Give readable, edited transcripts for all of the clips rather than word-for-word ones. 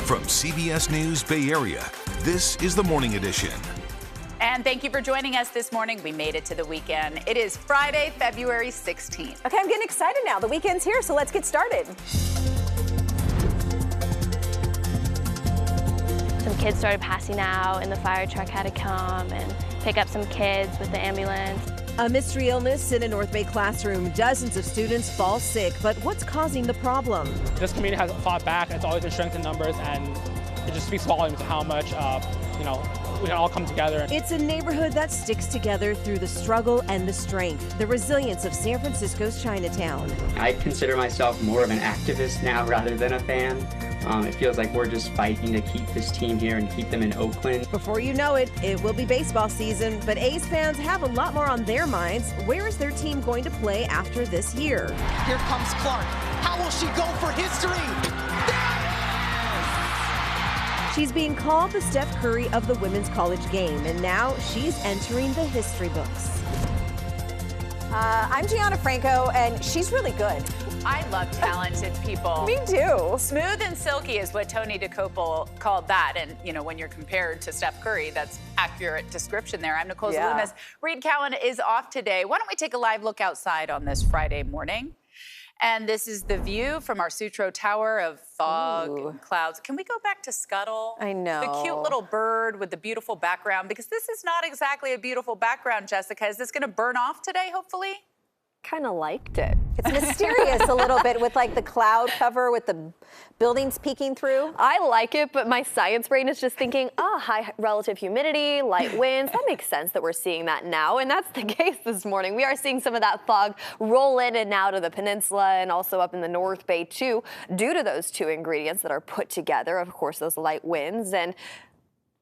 From CBS News Bay Area, this is the Morning Edition. And thank you for joining us this morning. We made it to the weekend. It is Friday, February 16th. Okay, I'm getting excited now. The weekend's here, so let's get started. Some kids started passing out, and the fire truck had to come and pick up some kids with the ambulance. A mystery illness in a North Bay classroom. Dozens of students fall sick, but what's causing the problem? This community has fought back. It's always been strength in numbers, and it just speaks volumes to how much, we can all come together. It's a neighborhood that sticks together through the struggle and the strength, the resilience of San Francisco's Chinatown. I consider myself more of an activist now rather than a fan. It feels like we're just fighting to keep this team here and keep them in Oakland. Before you know it, it will be baseball season, but A's fans have a lot more on their minds. Where is their team going to play after this year? Here comes Clark. How will she go for history? She's being called the Steph Curry of the women's college game, and now she's entering the history books. I'm Gianna Franco, and she's really good. I love talented people. Me too. Smooth and silky is what Tony DeCopel called that. And, when you're compared to Steph Curry, that's accurate description there. I'm Nicole Zalunas. Reed Cowan is off today. Why don't we take a live look outside on this Friday morning? And this is the view from our Sutro Tower of fog and clouds. Can we go back to Scuttle? I know. The cute little bird with the beautiful background, because this is not exactly a beautiful background, Jessica. Is this going to burn off today, hopefully? Kind of liked it. It's mysterious a little bit with like the cloud cover with the buildings peeking through. I like it, but my science brain is just thinking, high relative humidity, light winds. That makes sense that we're seeing that now, and that's the case this morning. We are seeing some of that fog roll in and out of the peninsula and also up in the North Bay too, due to those two ingredients that are put together, of course, those light winds and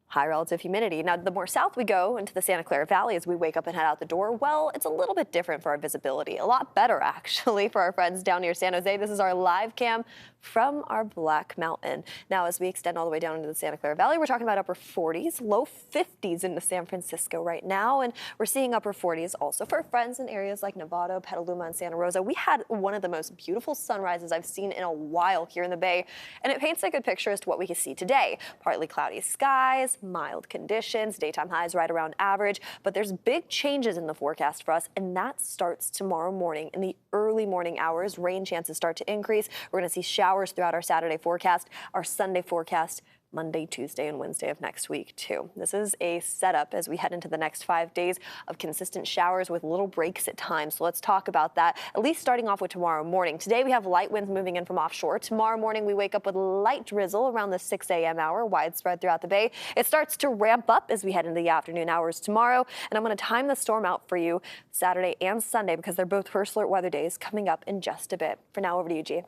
high relative humidity. Now, the more south we go into the Santa Clara Valley as we wake up and head out the door, well, it's a little bit different for our visibility. A lot better, actually, for our friends down near San Jose. This is our live cam from our Black Mountain. Now, as we extend all the way down into the Santa Clara Valley, we're talking about upper 40s, low 50s into San Francisco right now, and we're seeing upper 40s also for friends in areas like Novato, Petaluma, and Santa Rosa. We had one of the most beautiful sunrises I've seen in a while here in the Bay, and it paints a good picture as to what we can see today. Partly cloudy skies, mild conditions, daytime highs right around average, but there's big changes in the forecast for us, and that starts tomorrow morning. In the early morning hours, rain chances start to increase. We're going to see showers throughout our Saturday forecast, our Sunday forecast, Monday, Tuesday, and Wednesday of next week, too. This is a setup as we head into the next 5 days of consistent showers with little breaks at times. So let's talk about that, at least starting off with tomorrow morning. Today, we have light winds moving in from offshore. Tomorrow morning, we wake up with light drizzle around the 6 a.m. hour, widespread throughout the Bay. It starts to ramp up as we head into the afternoon hours tomorrow, and I'm going to time the storm out for you Saturday and Sunday because they're both first alert weather days coming up in just a bit. For now, over to you, G.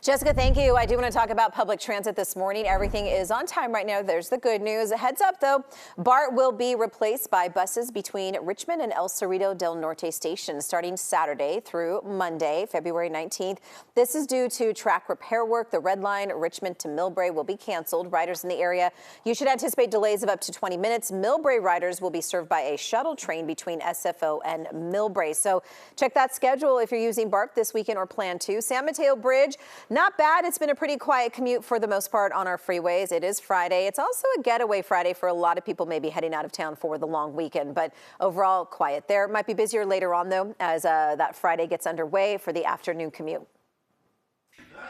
Jessica, thank you. I do want to talk about public transit this morning. Everything is on time right now. There's the good news. A heads up, though, BART will be replaced by buses between Richmond and El Cerrito del Norte stations starting Saturday through Monday, February 19th. This is due to track repair work. The Red Line, Richmond to Millbrae, will be canceled. Riders in the area, you should anticipate delays of up to 20 minutes. Millbrae riders will be served by a shuttle train between SFO and Millbrae. So check that schedule if you're using BART this weekend or plan to. San Mateo Bridge, not bad. It's been a pretty quiet commute for the most part on our freeways. It is Friday. It's also a getaway Friday for a lot of people maybe heading out of town for the long weekend, but overall quiet there. Might be busier later on, though, as that Friday gets underway for the afternoon commute.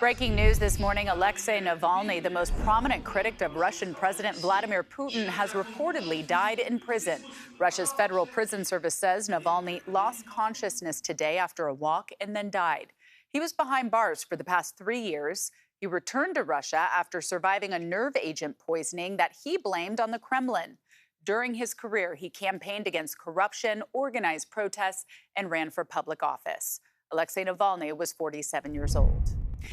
Breaking news this morning, Alexei Navalny, the most prominent critic of Russian President Vladimir Putin, has reportedly died in prison. Russia's Federal Prison Service says Navalny lost consciousness today after a walk and then died. He was behind bars for the past 3 years. He returned to Russia after surviving a nerve agent poisoning that he blamed on the Kremlin. During his career, he campaigned against corruption, organized protests, and ran for public office. Alexei Navalny was 47 years old.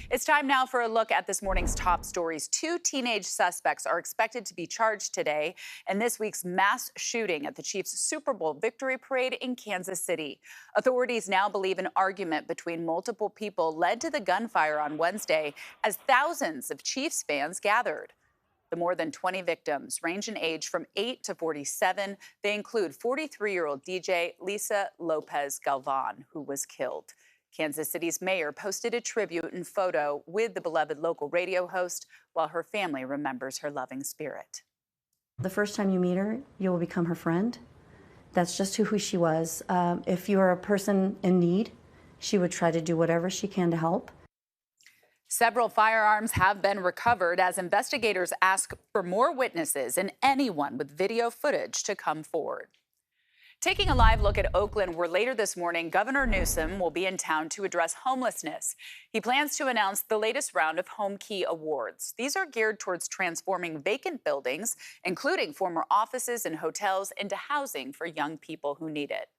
It's time now for a look at this morning's top stories. 2 teenage suspects are expected to be charged today in this week's mass shooting at the Chiefs' Super Bowl victory parade in Kansas City. Authorities now believe an argument between multiple people led to the gunfire on Wednesday as thousands of Chiefs fans gathered. The more than 20 victims range in age from 8 to 47. They include 43-year-old DJ Lisa Lopez Galvan, who was killed. Kansas City's mayor posted a tribute and photo with the beloved local radio host while her family remembers her loving spirit. The first time you meet her, you will become her friend. That's just who she was. If you're a person in need, she would try to do whatever she can to help. Several firearms have been recovered as investigators ask for more witnesses and anyone with video footage to come forward. Taking a live look at Oakland, where later this morning, Governor Newsom will be in town to address homelessness. He plans to announce the latest round of Home Key Awards. These are geared towards transforming vacant buildings, including former offices and hotels, into housing for young people who need it.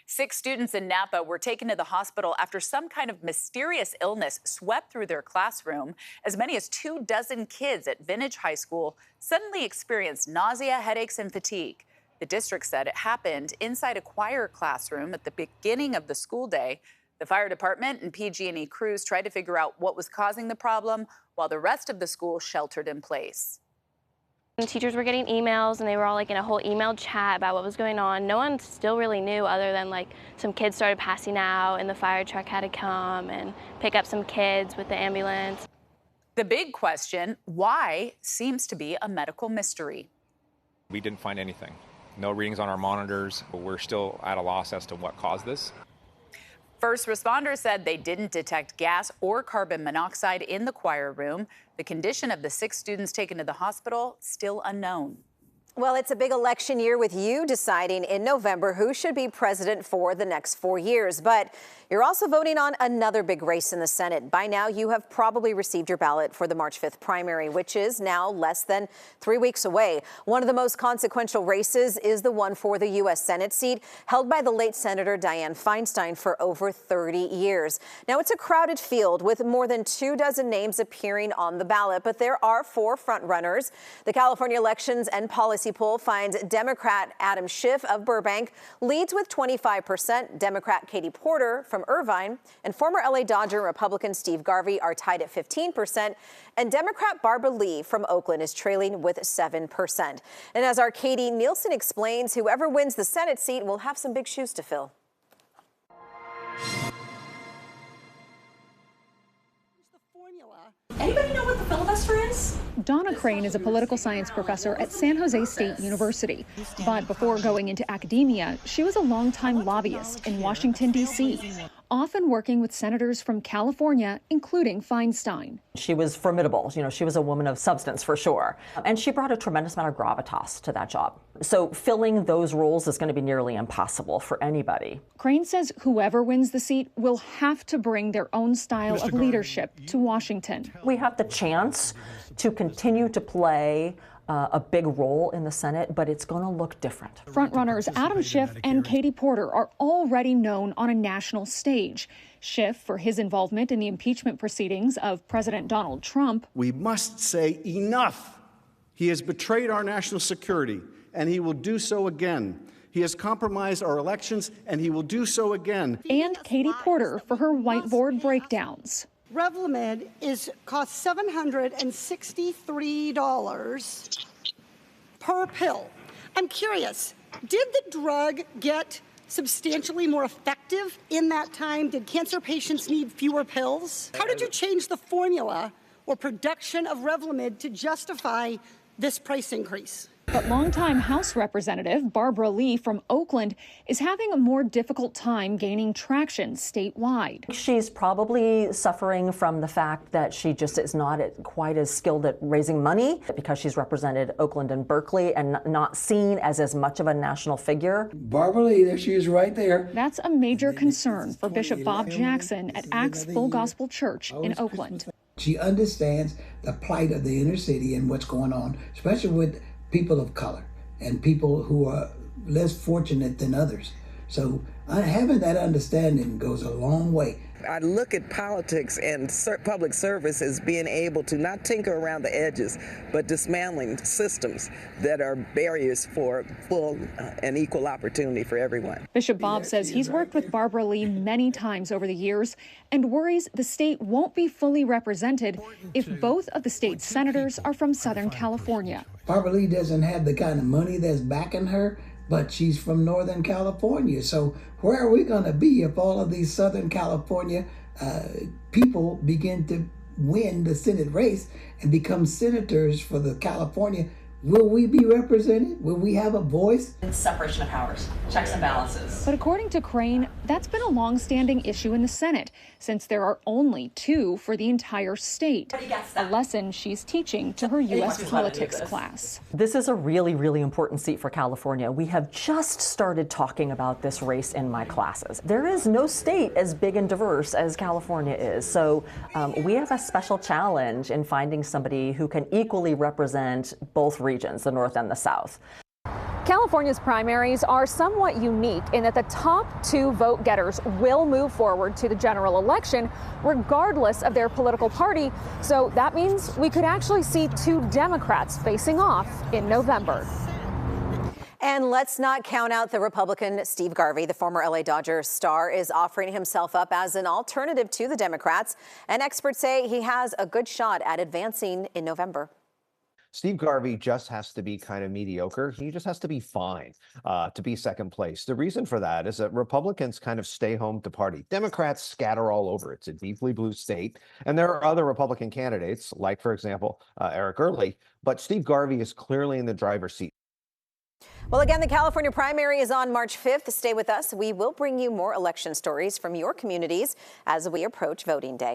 6 students in Napa were taken to the hospital after some kind of mysterious illness swept through their classroom. As many as 24 kids at Vintage High School suddenly experienced nausea, headaches, and fatigue. The district said it happened inside a choir classroom at the beginning of the school day. The fire department and PG&E crews tried to figure out what was causing the problem, while the rest of the school sheltered in place. And teachers were getting emails, and they were all like in a whole email chat about what was going on. No one still really knew, other than like some kids started passing out and the fire truck had to come and pick up some kids with the ambulance. The big question, why, seems to be a medical mystery. We didn't find anything. No readings on our monitors, but we're still at a loss as to what caused this. First responders said they didn't detect gas or carbon monoxide in the choir room. The condition of the 6 students taken to the hospital, still unknown. Well, it's a big election year with you deciding in November who should be president for the next 4 years. But you're also voting on another big race in the Senate. By now, you have probably received your ballot for the March 5th primary, which is now less than 3 weeks away. One of the most consequential races is the one for the U.S. Senate seat, held by the late Senator Dianne Feinstein for over 30 years. Now, it's a crowded field with more than 24 names appearing on the ballot, but there are 4 frontrunners. The California Elections and Policy poll finds Democrat Adam Schiff of Burbank leads with 25%. Democrat Katie Porter from Irvine and former LA Dodger Republican Steve Garvey are tied at 15%. And Democrat Barbara Lee from Oakland is trailing with 7%. And as our Katie Nielsen explains, whoever wins the Senate seat will have some big shoes to fill. Anybody know what the filibuster is? Donna Crane is a political science professor at San Jose State University. But before going into academia, she was a longtime lobbyist in Washington, D.C., often working with senators from California, including Feinstein. She was formidable. You know, she was a woman of substance for sure. And she brought a tremendous amount of gravitas to that job. So filling those roles is going to be nearly impossible for anybody. Crane says whoever wins the seat will have to bring their own style of leadership to Washington. We have the chance to continue to play a big role in the Senate, but it's going to look different. Frontrunners Adam Schiff and Katie Porter are already known on a national stage. Schiff for his involvement in the impeachment proceedings of President Donald Trump. We must say enough. He has betrayed our national security, and he will do so again. He has compromised our elections, and he will do so again. And Katie Porter for her whiteboard breakdowns. Revlimid costs $763 per pill. I'm curious, did the drug get substantially more effective in that time? Did cancer patients need fewer pills? How did you change the formula or production of Revlimid to justify this price increase? But longtime House Representative Barbara Lee from Oakland is having a more difficult time gaining traction statewide. She's probably suffering from the fact that she just is not quite as skilled at raising money because she's represented Oakland and Berkeley and not seen as much of a national figure. Barbara Lee, there she is right there. That's a major concern for Bishop Bob Jackson at Acts Full Gospel Church in Oakland. She understands the plight of the inner city and what's going on, especially with people of color and people who are less fortunate than others. So having that understanding goes a long way. I look at politics and public service as being able to not tinker around the edges, but dismantling systems that are barriers for full and equal opportunity for everyone. Bishop Bob says he's worked with Barbara Lee many times over the years and worries the state won't be fully represented if both of the state's senators are from Southern California. Barbara Lee doesn't have the kind of money that's backing her but she's from Northern California. So where are we going to be if all of these Southern California people begin to win the Senate race and become senators for the California? Will we be represented? Will we have a voice? It's separation of powers, checks and balances. But according to Crane, that's been a long-standing issue in the Senate, since there are only 2 for the entire state. A lesson she's teaching to her U.S. politics class. This is a really, really important seat for California. We have just started talking about this race in my classes. There is no state as big and diverse as California is. So we have a special challenge in finding somebody who can equally represent both regions, the North and the South. California's primaries are somewhat unique in that the top 2 vote getters will move forward to the general election regardless of their political party. So that means we could actually see 2 Democrats facing off in November. And let's not count out the Republican Steve Garvey. The former LA Dodgers star is offering himself up as an alternative to the Democrats, and experts say he has a good shot at advancing in November. Steve Garvey just has to be kind of mediocre. He just has to be fine to be second place. The reason for that is that Republicans kind of stay home to party. Democrats scatter all over. It's a deeply blue state. And there are other Republican candidates, like, for example, Eric Early. But Steve Garvey is clearly in the driver's seat. Well, again, the California primary is on March 5th. Stay with us. We will bring you more election stories from your communities as we approach voting day.